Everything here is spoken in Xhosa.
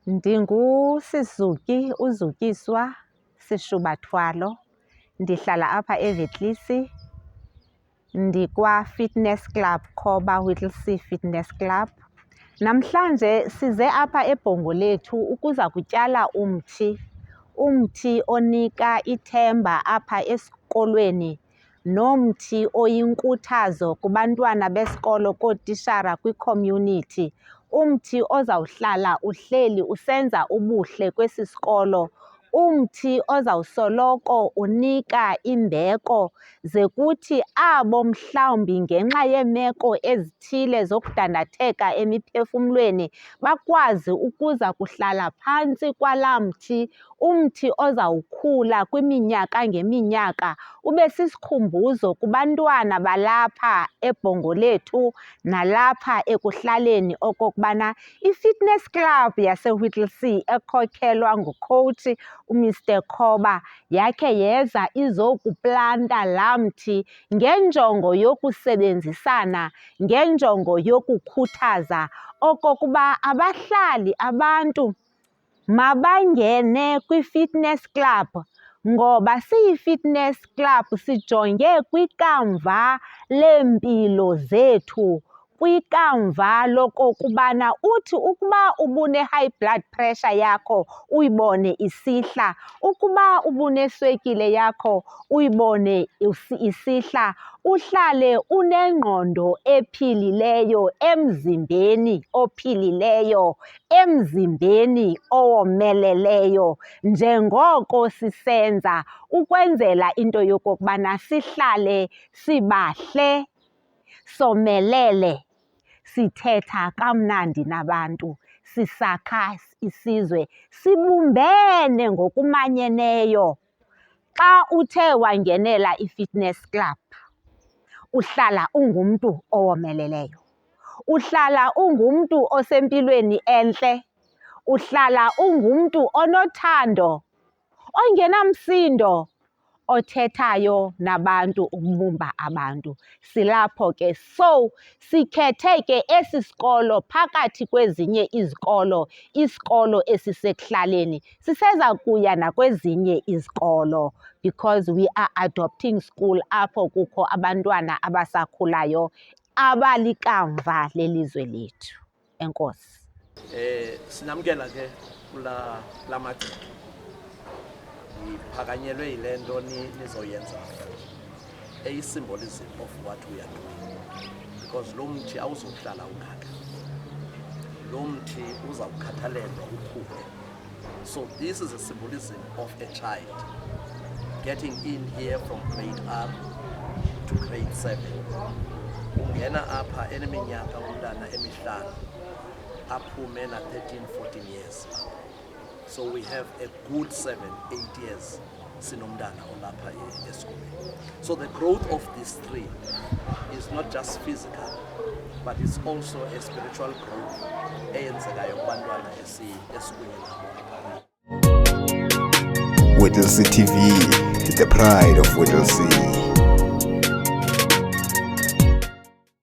NdinguSizuki uZukiswa Sishubathwalo. Ndihlala apha eVetlisi, ndikwa-Fitness Club Khoba Whittlesea Fitness Club. Namhlanje size apha eBhongolethu ukuza kutyala umthi onika ithemba apha esikolweni, nomthi oyinkuthazo kubantwana besikolo, kootishara, kwi-community. Umthi ozawuhlala uhleli usenza ubuhle kwesi sikolo, umthi ozawusoloko unika imbeko ze kuthi abo mhlawumbi ngenxa yeemeko ezithile zokudandatheka emiphefumlweni bakwazi ukuza kuhlala phantsi kwalaa mthi. Umthi ozawukhula kwiminyaka ngeminyaka ube sisikhumbuzo kubantwana balapha eBhongolethu nalapha ekuhlaleni okokubana i-Fitness Club yaseWhittlesea ekhokhelwa nguCoach uMr Khoba yakhe yeza izokuplanta laa mthi ngenjongo yokusebenzisana, ngenjongo yokukhuthaza okokuba abahlali, abantu mabangene kwi-Fitness Club, ngoba siyi-Fitness Club sijonge kwikamva leempilo zethu, kwikamva lokokubana uthi ukuba ubune-high blood pressure yakho uyibone isihla, ukuba ubuneswekile yakho uyibone isihla, uhlale unengqondo ephilileyo, emzimbeni ophilileyo, emzimbeni owomeleleyo, njengoko sisenza ukwenzela into yokokubana sihlale sibahle, somelele, sithetha kamnandi nabantu, sisakha isizwe, sibumbene ngokumanyeneyo. Xa uthe wangenela i-Fitness Club uhlala ungumntu owomeleleyo, uhlala ungumntu osempilweni entle, uhlala ungumntu onothando, ongenamsindo, othethayo nabantu, ukubumba abantu. Silapho ke, so sikhethe ke esi sikolo phakathi kwezinye izikolo, isikolo esisekuhlaleni. Siseza kuya nakwezinye izikolo because we are adopting school apho kukho abantwana abasakhulayo abalikamva lelizwe lethu. Enkosi. Sinamkela ke kula maciko. Iphakanyelwe yile nto nizoyenza, eyi-symbolism of what we are doing, because lo mthi awuzohlala ungaka, lo mthi uzawukhathalelwa ukhule. So this is a symbolism of a child getting in here from grade R to grade 7. Ungena apha eneminyaka umntana emihlanu aphume na 13-14 years. So we have a good 7-8 years sinomntana olapha esikolweni. So the growth of these three is not just physical, but it's also a spiritual growth eyenzekayo kubantwana esikunye nabo. Whittlesea TV, the pride of Whittlesea.